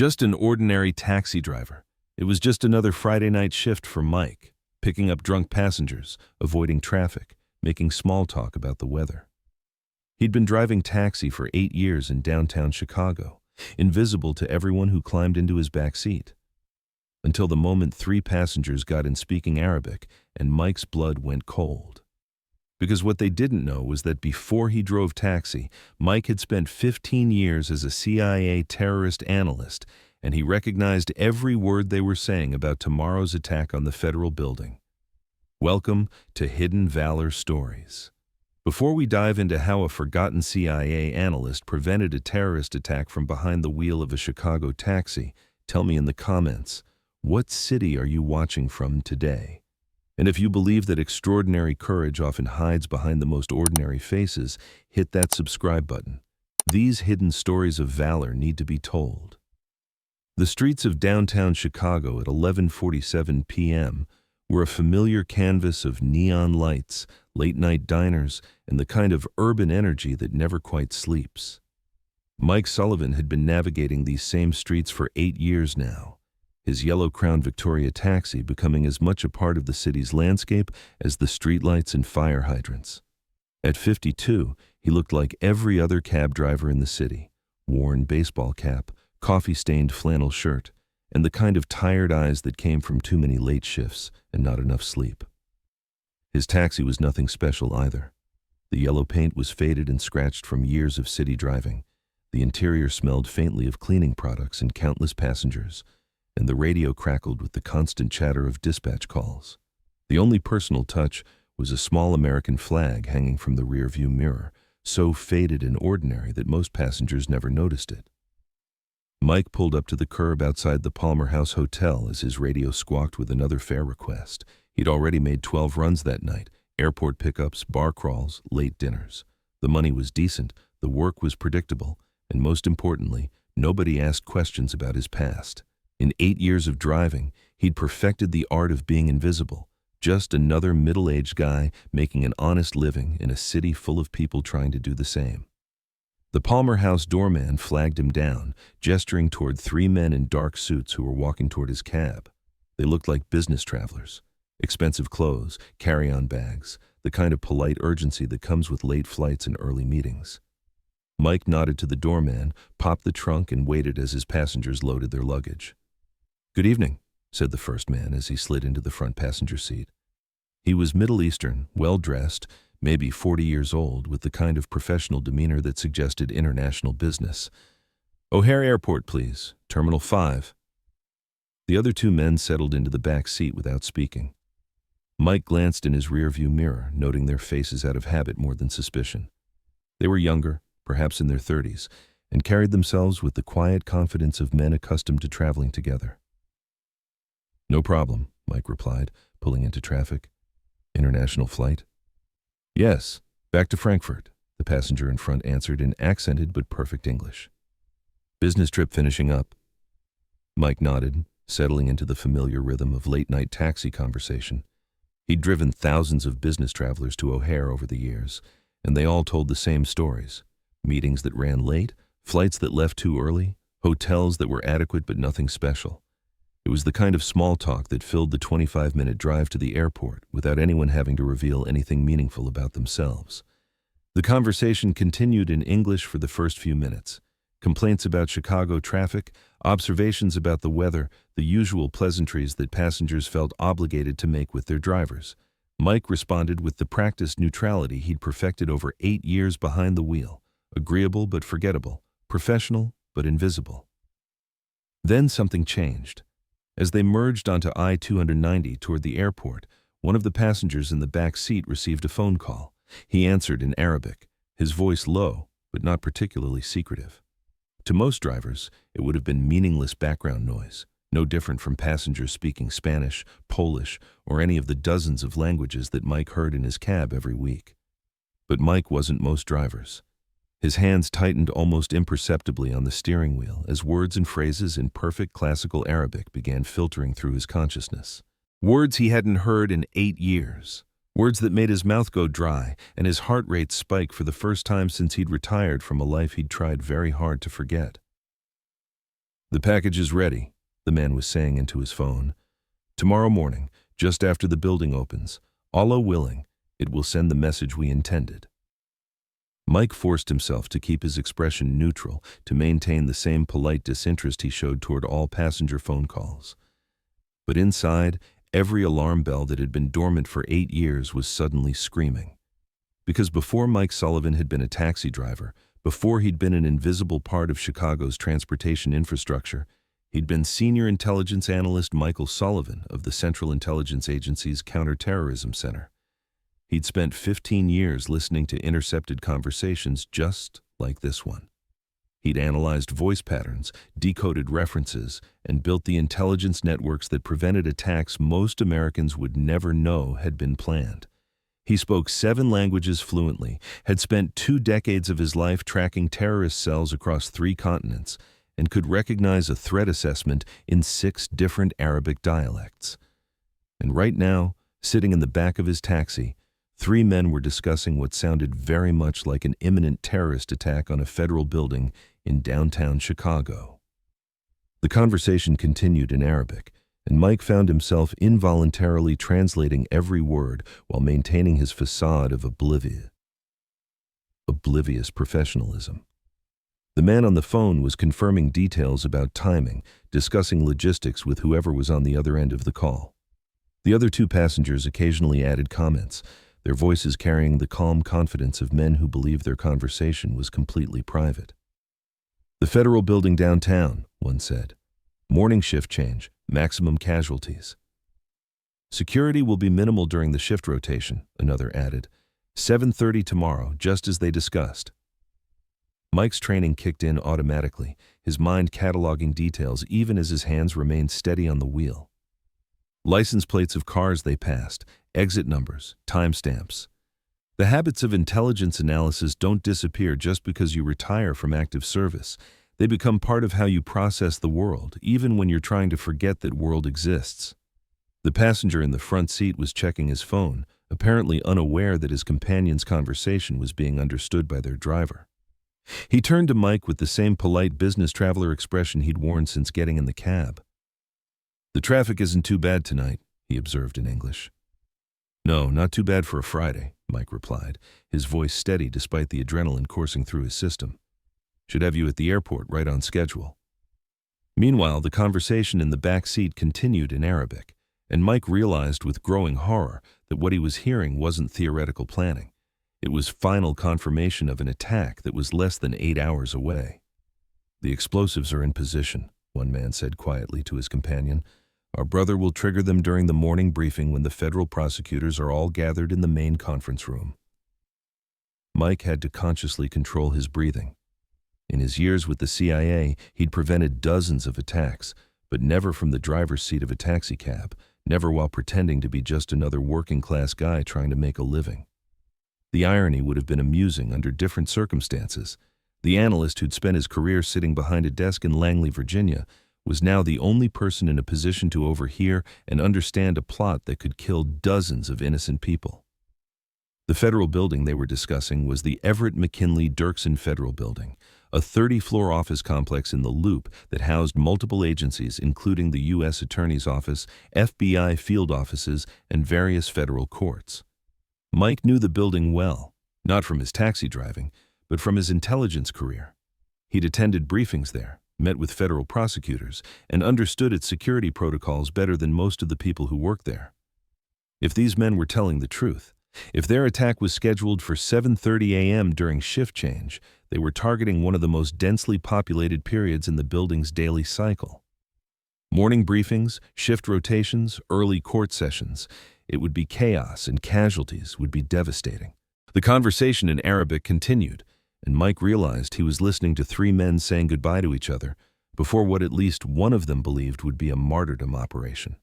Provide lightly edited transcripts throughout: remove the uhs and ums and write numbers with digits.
Just an ordinary taxi driver. It was just another Friday night shift for Mike, picking up drunk passengers, avoiding traffic, making small talk about the weather. He'd been driving taxi for 8 years in downtown Chicago, invisible to everyone who climbed into his back seat. Until the moment 3 passengers got in speaking Arabic and Mike's blood went cold. Because what they didn't know was that before he drove taxi, Mike had spent 15 years as a CIA terrorist analyst, and he recognized every word they were saying about tomorrow's attack on the federal building. Welcome to Hidden Valor Stories. Before we dive into how a forgotten CIA analyst prevented a terrorist attack from behind the wheel of a Chicago taxi, tell me in the comments, what city are you watching from today? And if you believe that extraordinary courage often hides behind the most ordinary faces, hit that subscribe button. These hidden stories of valor need to be told. The streets of downtown Chicago at 11:47 p.m. were a familiar canvas of neon lights, late-night diners, and the kind of urban energy that never quite sleeps. Mike Sullivan had been navigating these same streets for 8 years now, his yellow-crowned Victoria taxi becoming as much a part of the city's landscape as the streetlights and fire hydrants. At 52, he looked like every other cab driver in the city, worn baseball cap, coffee-stained flannel shirt, and the kind of tired eyes that came from too many late shifts and not enough sleep. His taxi was nothing special either. The yellow paint was faded and scratched from years of city driving. The interior smelled faintly of cleaning products and countless passengers, and the radio crackled with the constant chatter of dispatch calls. The only personal touch was a small American flag hanging from the rearview mirror, so faded and ordinary that most passengers never noticed it. Mike pulled up to the curb outside the Palmer House Hotel as his radio squawked with another fare request. He'd already made 12 runs that night, airport pickups, bar crawls, late dinners. The money was decent, the work was predictable, and most importantly, nobody asked questions about his past. In 8 years of driving, he'd perfected the art of being invisible, just another middle-aged guy making an honest living in a city full of people trying to do the same. The Palmer House doorman flagged him down, gesturing toward 3 men in dark suits who were walking toward his cab. They looked like business travelers. Expensive clothes, carry-on bags, the kind of polite urgency that comes with late flights and early meetings. Mike nodded to the doorman, popped the trunk, and waited as his passengers loaded their luggage. "Good evening," said the first man as he slid into the front passenger seat. He was Middle Eastern, well-dressed, maybe 40 years old, with the kind of professional demeanor that suggested international business. "O'Hare Airport, please. Terminal 5. The other 2 men settled into the back seat without speaking. Mike glanced in his rearview mirror, noting their faces out of habit more than suspicion. They were younger, perhaps in their 30s, and carried themselves with the quiet confidence of men accustomed to traveling together. "No problem," Mike replied, pulling into traffic. "International flight?" "Yes, back to Frankfurt," the passenger in front answered in accented but perfect English. "Business trip finishing up?" Mike nodded, settling into the familiar rhythm of late-night taxi conversation. He'd driven thousands of business travelers to O'Hare over the years, and they all told the same stories. Meetings that ran late, flights that left too early, hotels that were adequate but nothing special. It was the kind of small talk that filled the 25-minute drive to the airport without anyone having to reveal anything meaningful about themselves. The conversation continued in English for the first few minutes. Complaints about Chicago traffic, observations about the weather, the usual pleasantries that passengers felt obligated to make with their drivers. Mike responded with the practiced neutrality he'd perfected over 8 years behind the wheel, agreeable but forgettable, professional but invisible. Then something changed. As they merged onto I-290 toward the airport, one of the passengers in the back seat received a phone call. He answered in Arabic, his voice low, but not particularly secretive. To most drivers, it would have been meaningless background noise, no different from passengers speaking Spanish, Polish, or any of the dozens of languages that Mike heard in his cab every week. But Mike wasn't most drivers. His hands tightened almost imperceptibly on the steering wheel as words and phrases in perfect classical Arabic began filtering through his consciousness. Words he hadn't heard in 8 years. Words that made his mouth go dry and his heart rate spike for the first time since he'd retired from a life he'd tried very hard to forget. "The package is ready," the man was saying into his phone. "Tomorrow morning, just after the building opens, Allah willing, it will send the message we intended." Mike forced himself to keep his expression neutral, to maintain the same polite disinterest he showed toward all passenger phone calls. But inside, every alarm bell that had been dormant for 8 years was suddenly screaming. Because before Mike Sullivan had been a taxi driver, before he'd been an invisible part of Chicago's transportation infrastructure, he'd been senior intelligence analyst Michael Sullivan of the Central Intelligence Agency's Counterterrorism Center. He'd spent 15 years listening to intercepted conversations just like this one. He'd analyzed voice patterns, decoded references, and built the intelligence networks that prevented attacks most Americans would never know had been planned. He spoke 7 languages fluently, had spent 2 decades of his life tracking terrorist cells across 3 continents, and could recognize a threat assessment in 6 different Arabic dialects. And right now, sitting in the back of his taxi, 3 men were discussing what sounded very much like an imminent terrorist attack on a federal building in downtown Chicago. The conversation continued in Arabic, and Mike found himself involuntarily translating every word while maintaining his facade of oblivious professionalism. The man on the phone was confirming details about timing, discussing logistics with whoever was on the other end of the call. The other 2 passengers occasionally added comments, their voices carrying the calm confidence of men who believed their conversation was completely private. "The federal building downtown," one said. "Morning shift change, maximum casualties." "Security will be minimal during the shift rotation," another added. 7:30 tomorrow, just as they discussed." Mike's training kicked in automatically, his mind cataloging details even as his hands remained steady on the wheel. License plates of cars they passed, exit numbers, timestamps. The habits of intelligence analysis don't disappear just because you retire from active service. They become part of how you process the world, even when you're trying to forget that world exists. The passenger in the front seat was checking his phone, apparently unaware that his companion's conversation was being understood by their driver. He turned to Mike with the same polite business traveler expression he'd worn since getting in the cab. "The traffic isn't too bad tonight," he observed in English. "No, not too bad for a Friday," Mike replied, his voice steady despite the adrenaline coursing through his system. "Should have you at the airport right on schedule." Meanwhile, the conversation in the back seat continued in Arabic, and Mike realized with growing horror that what he was hearing wasn't theoretical planning. It was final confirmation of an attack that was less than 8 hours away. "The explosives are in position," one man said quietly to his companion. "Our brother will trigger them during the morning briefing when the federal prosecutors are all gathered in the main conference room." Mike had to consciously control his breathing. In his years with the CIA, he'd prevented dozens of attacks, but never from the driver's seat of a taxicab, never while pretending to be just another working-class guy trying to make a living. The irony would have been amusing under different circumstances. The analyst who'd spent his career sitting behind a desk in Langley, Virginia, was now the only person in a position to overhear and understand a plot that could kill dozens of innocent people. The federal building they were discussing was the Everett McKinley Dirksen Federal Building, a 30-floor office complex in the Loop that housed multiple agencies including the U.S. Attorney's Office, FBI field offices, and various federal courts. Mike knew the building well, not from his taxi driving, but from his intelligence career. He'd attended briefings there, met with federal prosecutors, and understood its security protocols better than most of the people who worked there. If these men were telling the truth, if their attack was scheduled for 7:30 a.m. during shift change, they were targeting one of the most densely populated periods in the building's daily cycle. Morning briefings, shift rotations, early court sessions. It would be chaos and casualties would be devastating. The conversation in Arabic continued, and Mike realized he was listening to 3 men saying goodbye to each other before what at least one of them believed would be a martyrdom operation.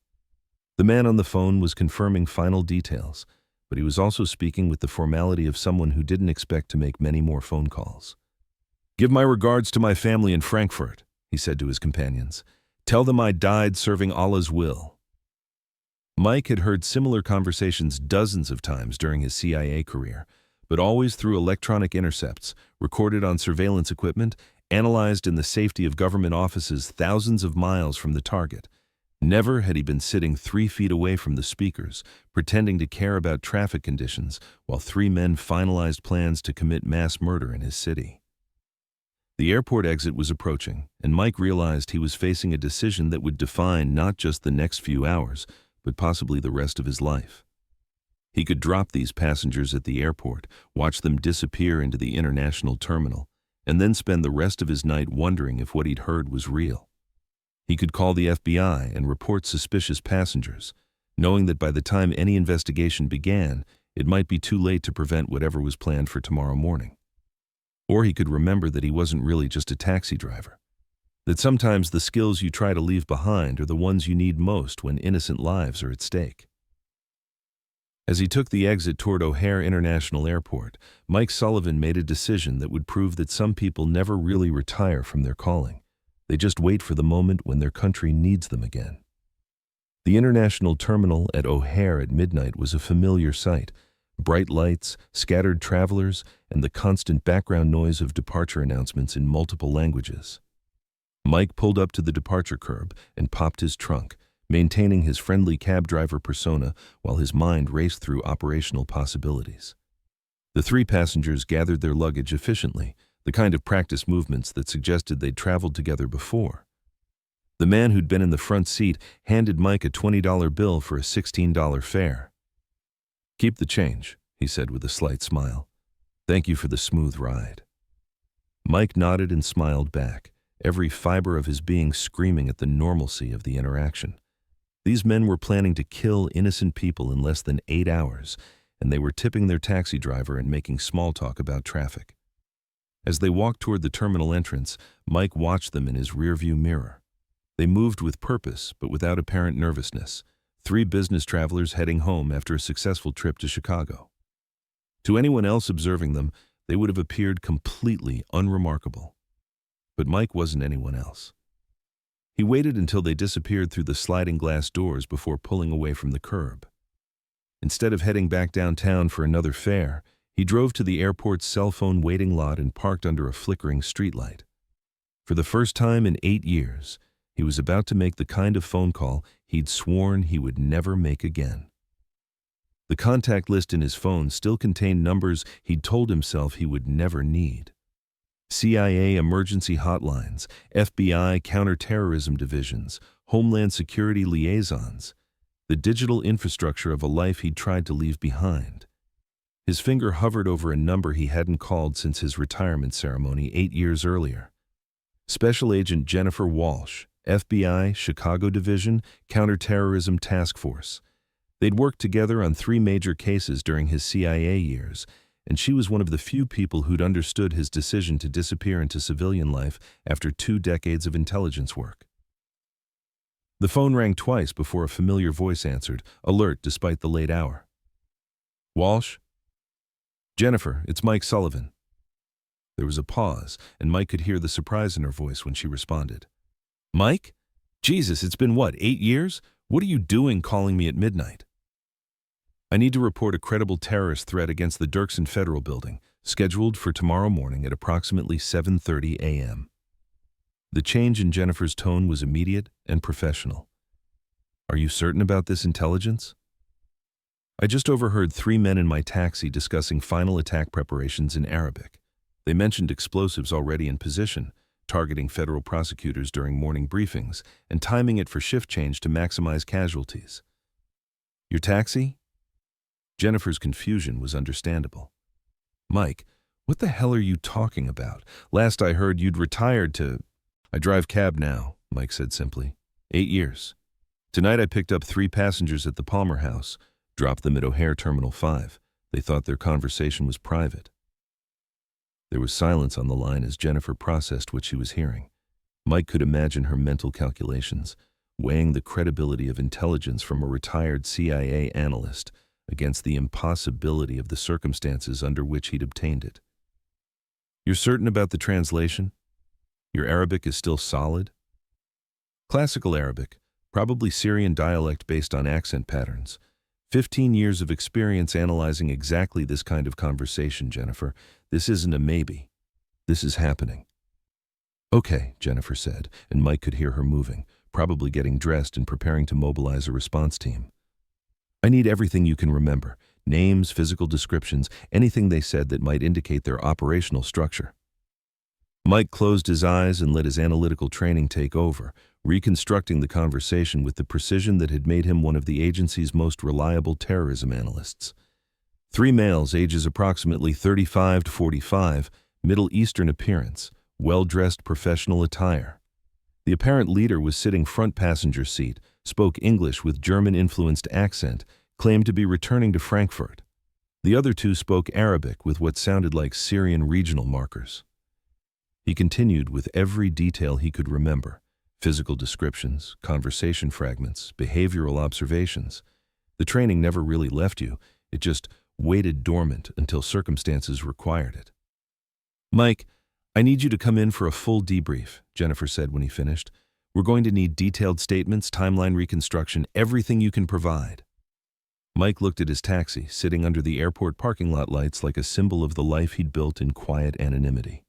The man on the phone was confirming final details, but he was also speaking with the formality of someone who didn't expect to make many more phone calls. "Give my regards to my family in Frankfurt," he said to his companions. "Tell them I died serving Allah's will." Mike had heard similar conversations dozens of times during his CIA career, but always through electronic intercepts, recorded on surveillance equipment, analyzed in the safety of government offices thousands of miles from the target. Never had he been sitting 3 feet away from the speakers, pretending to care about traffic conditions, while 3 men finalized plans to commit mass murder in his city. The airport exit was approaching, and Mike realized he was facing a decision that would define not just the next few hours, but possibly the rest of his life. He could drop these passengers at the airport, watch them disappear into the international terminal, and then spend the rest of his night wondering if what he'd heard was real. He could call the FBI and report suspicious passengers, knowing that by the time any investigation began, it might be too late to prevent whatever was planned for tomorrow morning. Or he could remember that he wasn't really just a taxi driver, that sometimes the skills you try to leave behind are the ones you need most when innocent lives are at stake. As he took the exit toward O'Hare International Airport, Mike Sullivan made a decision that would prove that some people never really retire from their calling. They just wait for the moment when their country needs them again. The international terminal at O'Hare at midnight was a familiar sight. Bright lights, scattered travelers, and the constant background noise of departure announcements in multiple languages. Mike pulled up to the departure curb and popped his trunk, maintaining his friendly cab driver persona while his mind raced through operational possibilities. The 3 passengers gathered their luggage efficiently, the kind of practice movements that suggested they'd traveled together before. The man who'd been in the front seat handed Mike a $20 bill for a $16 fare. "Keep the change," he said with a slight smile. "Thank you for the smooth ride." Mike nodded and smiled back, every fiber of his being screaming at the normalcy of the interaction. These men were planning to kill innocent people in less than 8 hours, and they were tipping their taxi driver and making small talk about traffic. As they walked toward the terminal entrance, Mike watched them in his rearview mirror. They moved with purpose, but without apparent nervousness. 3 business travelers heading home after a successful trip to Chicago. To anyone else observing them, they would have appeared completely unremarkable. But Mike wasn't anyone else. He waited until they disappeared through the sliding glass doors before pulling away from the curb. Instead of heading back downtown for another fare, he drove to the airport's cell phone waiting lot and parked under a flickering streetlight. For the first time in 8 years, he was about to make the kind of phone call he'd sworn he would never make again. The contact list in his phone still contained numbers he'd told himself he would never need. CIA emergency hotlines, FBI counterterrorism divisions, Homeland Security liaisons, the digital infrastructure of a life he'd tried to leave behind. His finger hovered over a number he hadn't called since his retirement ceremony 8 years earlier. Special Agent Jennifer Walsh, FBI, Chicago Division, Counterterrorism Task Force. They'd worked together on 3 major cases during his CIA years, and she was one of the few people who'd understood his decision to disappear into civilian life after 2 decades of intelligence work. The phone rang twice before a familiar voice answered, alert despite the late hour. "Walsh?" "Jennifer, it's Mike Sullivan." There was a pause, and Mike could hear the surprise in her voice when she responded. "Mike? Jesus, it's been what, 8 years? What are you doing calling me at midnight?" "I need to report a credible terrorist threat against the Dirksen Federal Building, scheduled for tomorrow morning at approximately 7:30 a.m. The change in Jennifer's tone was immediate and professional. "Are you certain about this intelligence?" "I just overheard 3 men in my taxi discussing final attack preparations in Arabic. They mentioned explosives already in position, targeting federal prosecutors during morning briefings, and timing it for shift change to maximize casualties." "Your taxi?" Jennifer's confusion was understandable. "Mike, what the hell are you talking about? Last I heard you'd retired to—" "I drive cab now," Mike said simply. 8 years. Tonight I picked up 3 passengers at the Palmer House, dropped them at O'Hare Terminal 5. They thought their conversation was private. There was silence on the line as Jennifer processed what she was hearing. Mike could imagine her mental calculations, weighing the credibility of intelligence from a retired CIA analyst against the impossibility of the circumstances under which he'd obtained it. "You're certain about the translation? Your Arabic is still solid?" "Classical Arabic, probably Syrian dialect based on accent patterns. 15 years of experience analyzing exactly this kind of conversation, Jennifer. This isn't a maybe. This is happening." Okay, Jennifer said, and Mike could hear her moving, probably getting dressed and preparing to mobilize a response team. I need everything you can remember. Names, physical descriptions, anything they said that might indicate their operational structure. Mike closed his eyes and let his analytical training take over, reconstructing the conversation with the precision that had made him one of the agency's most reliable terrorism analysts. 3 males, ages approximately 35 to 45, Middle Eastern appearance, well-dressed professional attire. The apparent leader was sitting front passenger seat, spoke English with German-influenced accent, claimed to be returning to Frankfurt. The other 2 spoke Arabic with what sounded like Syrian regional markers. He continued with every detail he could remember: physical descriptions, conversation fragments, behavioral observations. The training never really left you, it just waited dormant until circumstances required it. Mike, I need you to come in for a full debrief, Jennifer said when he finished. We're going to need detailed statements, timeline reconstruction, everything you can provide. Mike looked at his taxi, sitting under the airport parking lot lights like a symbol of the life he'd built in quiet anonymity.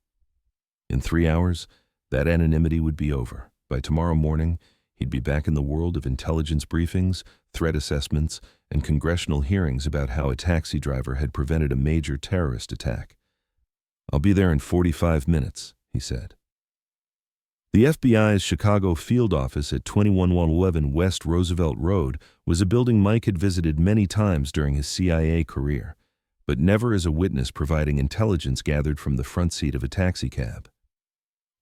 In 3 hours, that anonymity would be over. By tomorrow morning, he'd be back in the world of intelligence briefings, threat assessments, and congressional hearings about how a taxi driver had prevented a major terrorist attack. I'll be there in 45 minutes, he said. The FBI's Chicago field office at 21111 West Roosevelt Road was a building Mike had visited many times during his CIA career, but never as a witness providing intelligence gathered from the front seat of a taxicab.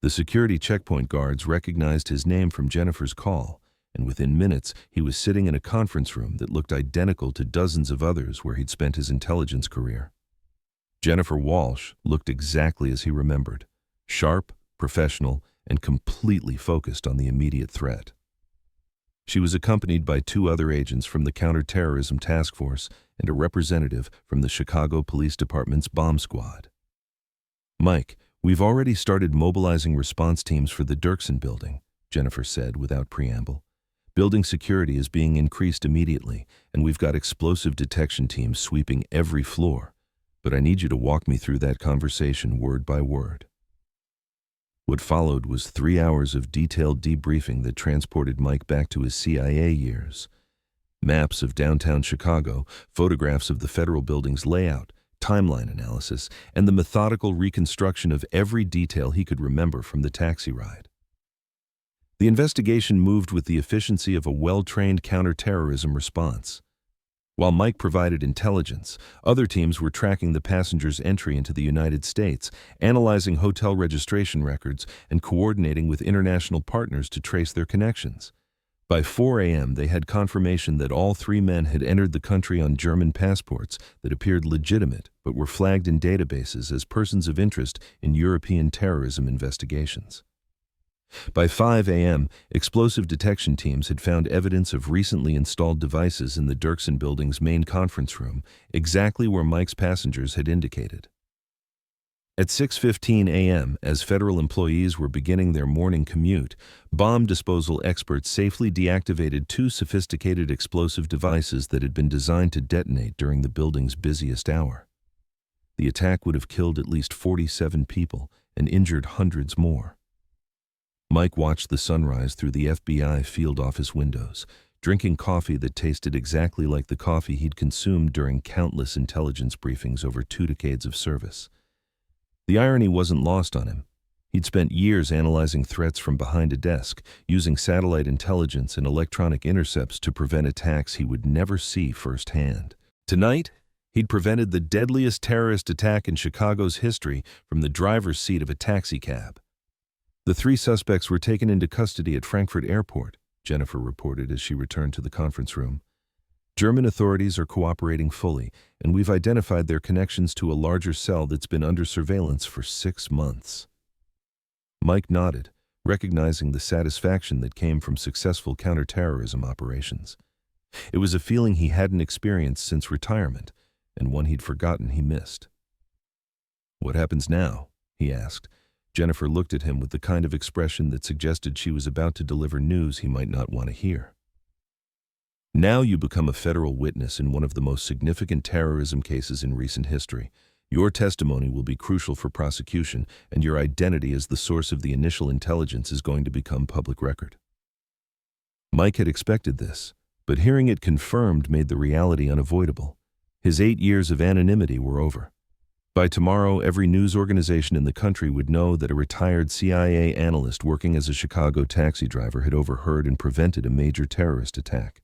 The security checkpoint guards recognized his name from Jennifer's call, and within minutes he was sitting in a conference room that looked identical to dozens of others where he'd spent his intelligence career. Jennifer Walsh looked exactly as he remembered: sharp, professional, and completely focused on the immediate threat. She was accompanied by 2 other agents from the Counterterrorism Task Force and a representative from the Chicago Police Department's bomb squad. Mike, we've already started mobilizing response teams for the Dirksen building, Jennifer said without preamble. Building security is being increased immediately, and we've got explosive detection teams sweeping every floor. But I need you to walk me through that conversation word by word. What followed was 3 hours of detailed debriefing that transported Mike back to his CIA years. Maps of downtown Chicago, photographs of the federal building's layout, timeline analysis, and the methodical reconstruction of every detail he could remember from the taxi ride. The investigation moved with the efficiency of a well-trained counterterrorism response. While Mike provided intelligence, other teams were tracking the passengers' entry into the United States, analyzing hotel registration records, and coordinating with international partners to trace their connections. By 4 a.m., they had confirmation that all 3 men had entered the country on German passports that appeared legitimate but were flagged in databases as persons of interest in European terrorism investigations. By 5 a.m., explosive detection teams had found evidence of recently installed devices in the Dirksen building's main conference room, exactly where Mike's passengers had indicated. At 6:15 a.m., as federal employees were beginning their morning commute, bomb disposal experts safely deactivated 2 sophisticated explosive devices that had been designed to detonate during the building's busiest hour. The attack would have killed at least 47 people and injured hundreds more. Mike watched the sunrise through the FBI field office windows, drinking coffee that tasted exactly like the coffee he'd consumed during countless intelligence briefings over 2 decades of service. The irony wasn't lost on him. He'd spent years analyzing threats from behind a desk, using satellite intelligence and electronic intercepts to prevent attacks he would never see firsthand. Tonight, he'd prevented the deadliest terrorist attack in Chicago's history from the driver's seat of a taxicab. The 3 suspects were taken into custody at Frankfurt Airport, Jennifer reported as she returned to the conference room. German authorities are cooperating fully, and we've identified their connections to a larger cell that's been under surveillance for 6 months. Mike nodded, recognizing the satisfaction that came from successful counterterrorism operations. It was a feeling he hadn't experienced since retirement, and one he'd forgotten he missed. "What happens now?" he asked. Jennifer looked at him with the kind of expression that suggested she was about to deliver news he might not want to hear. "Now you become a federal witness in one of the most significant terrorism cases in recent history. Your testimony will be crucial for prosecution, and your identity as the source of the initial intelligence is going to become public record." Mike had expected this, but hearing it confirmed made the reality unavoidable. His 8 years of anonymity were over. By tomorrow, every news organization in the country would know that a retired CIA analyst working as a Chicago taxi driver had overheard and prevented a major terrorist attack.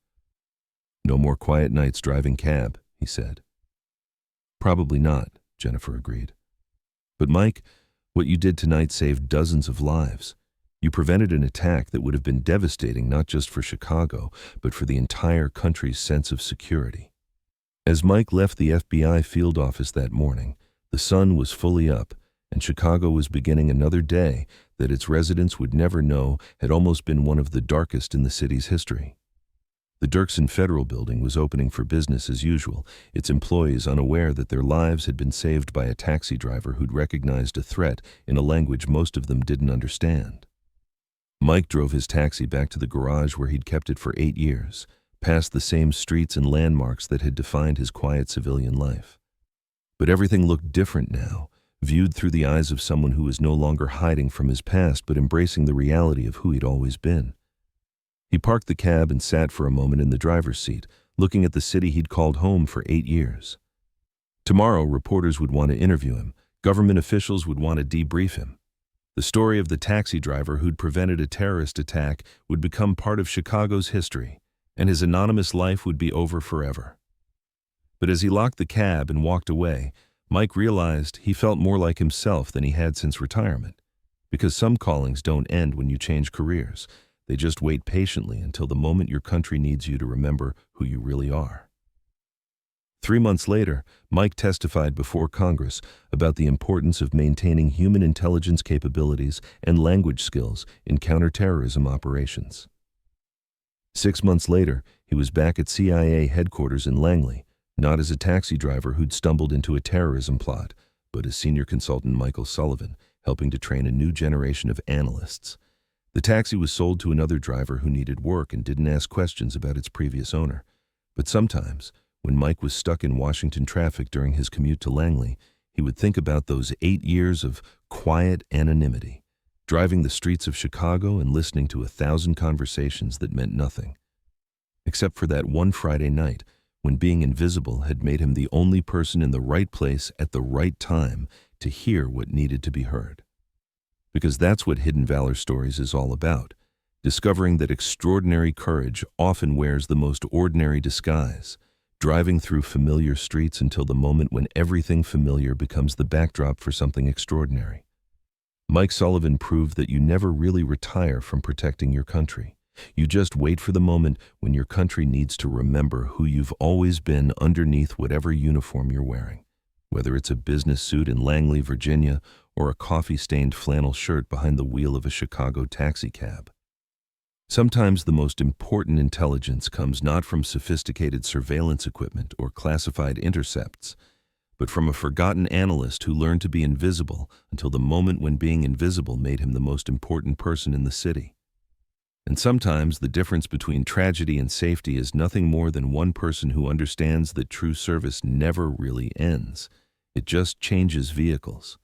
"No more quiet nights driving cab," he said. "Probably not," Jennifer agreed. "But Mike, what you did tonight saved dozens of lives. You prevented an attack that would have been devastating not just for Chicago, but for the entire country's sense of security." As Mike left the FBI field office that morning, the sun was fully up, and Chicago was beginning another day that its residents would never know had almost been one of the darkest in the city's history. The Dirksen Federal Building was opening for business as usual, its employees unaware that their lives had been saved by a taxi driver who'd recognized a threat in a language most of them didn't understand. Mike drove his taxi back to the garage where he'd kept it for 8 years, past the same streets and landmarks that had defined his quiet civilian life. But everything looked different now, viewed through the eyes of someone who was no longer hiding from his past but embracing the reality of who he'd always been. He parked the cab and sat for a moment in the driver's seat, looking at the city he'd called home for 8 years. Tomorrow, reporters would want to interview him. Government officials would want to debrief him. The story of the taxi driver who'd prevented a terrorist attack would become part of Chicago's history, and his anonymous life would be over forever. But as he locked the cab and walked away, Mike realized he felt more like himself than he had since retirement. Because some callings don't end when you change careers. They just wait patiently until the moment your country needs you to remember who you really are. 3 months later, Mike testified before Congress about the importance of maintaining human intelligence capabilities and language skills in counterterrorism operations. 6 months later, he was back at CIA headquarters in Langley, not as a taxi driver who'd stumbled into a terrorism plot, but as senior consultant Michael Sullivan, helping to train a new generation of analysts. The taxi was sold to another driver who needed work and didn't ask questions about its previous owner. But sometimes, when Mike was stuck in Washington traffic during his commute to Langley, he would think about those 8 years of quiet anonymity, driving the streets of Chicago and listening to 1,000 conversations that meant nothing. Except for that one Friday night, when being invisible had made him the only person in the right place at the right time to hear what needed to be heard. Because that's what Hidden Valor Stories is all about, discovering that extraordinary courage often wears the most ordinary disguise, driving through familiar streets until the moment when everything familiar becomes the backdrop for something extraordinary. Mike Sullivan proved that you never really retire from protecting your country. You just wait for the moment when your country needs to remember who you've always been underneath whatever uniform you're wearing, whether it's a business suit in Langley, Virginia, or a coffee-stained flannel shirt behind the wheel of a Chicago taxi cab. Sometimes the most important intelligence comes not from sophisticated surveillance equipment or classified intercepts, but from a forgotten analyst who learned to be invisible until the moment when being invisible made him the most important person in the city. And sometimes the difference between tragedy and safety is nothing more than one person who understands that true service never really ends. It just changes vehicles.